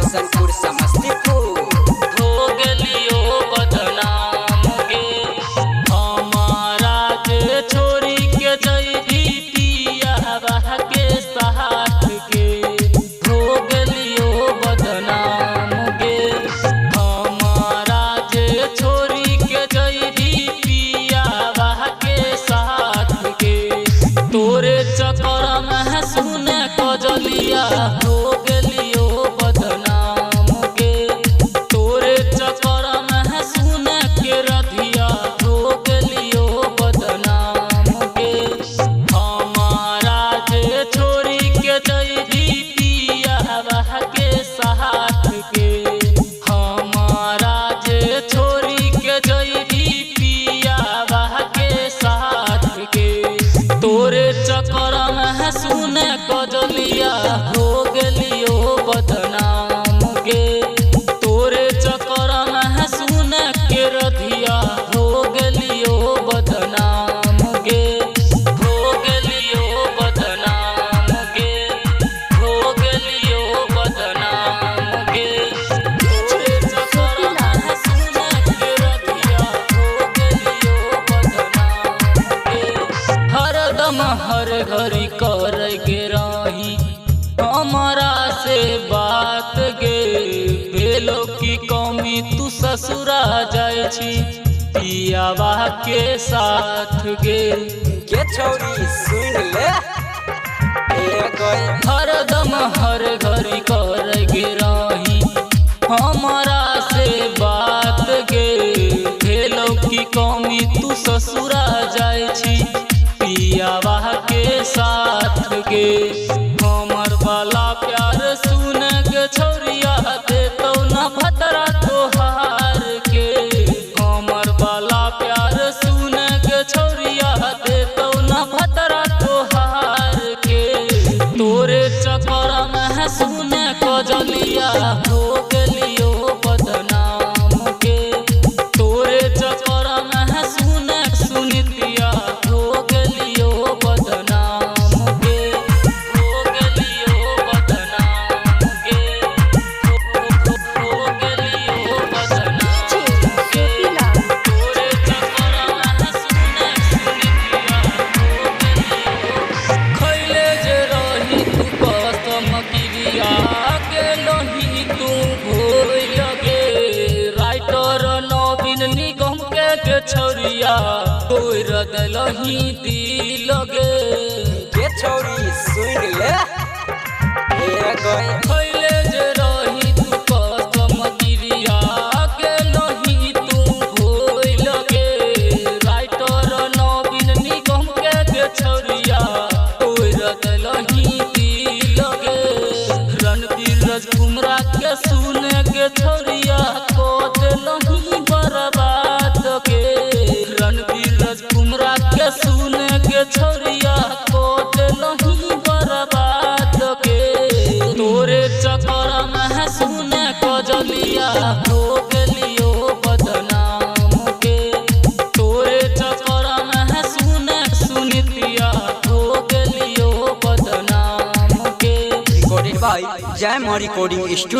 रोशनपुर समस्तीपुर। हो गलियो बदनाम गे हमारा के छोरी के जैभी पियावा के साथ के। हो गलियो बदनाम गे हमारा के छोरी के जैभी पियावा के साथ के। तोरे चक्कर में सुने कजलिया हो गलियो बदनाम गे। तोरे चक्कर में सुने के रधिया हो गलियो बदनाम गे। हमारा जे छोरी के जैभी पियावा के साथ के। हमारा जे छोरी के जैभी पियावा के साथ के। तोरे चक्कर में सुने कजलिया हो गलियो बदनाम गे। तोरे चक्कर में सुने के रधिया हो गलियो बदनाम गे। हो गलियो बदनाम गे। हो गलियो बदनाम गे। तोरे चक्कर में सुने के रधिया हो गलियो बदनाम गे। हरदम हर घड़ी कर गे रही हमारा से बात गे। भेलो की कमी तू ससुरा जाय छी पियावा के साथ गे। के छोरी सुन ले हरदम हर घड़ी कर गे रही हमारा से बात गे। भेलो की कमी तू ससुरा जाय छी पियावा के साथ गे। हमर वाला प्यार सुन के छोरिया देतो न भतरा तोहार के। हमर वाला प्यार सुन के छोरिया देतो न भतरा तोहार के। तोरे चक्कर में सुने कजलिया हो गलियो बदनाम गे। तोरे चक्कर में सुने सुनितिया हो गलियो बदनाम गे। हो गलियो बदनाम गे। हो गलियो बदनाम गे। तोरे चक्कर में सुने सुनितिया हो गलियो। खैले जे रही तू कसम किरिया गेलही तू भूल गे। राइटर नवीन निगम के छोरिया तोर दलही दिल गे। के छोरी सुन ले खैले जे रही तू कसम किरिया गेलही तू भूल गे। राइटर नवीन निगम के छोरिया तोर दलही दिल गे। रणबीर राजकुमार के सुने के छोरिया को दलही बर्बाद के। रणबीर राजकुमार के सुने के छोरिया को दलही बर्बाद के। तोरे चक्कर में सुने कजलिया हो गलियो बदनाम गे। तोरे चक्कर में सुने सुनितिया हो गलियो बदनाम गे। रिकॉर्डेड बाय जय मां रिकॉर्डिंग स्टूडियो।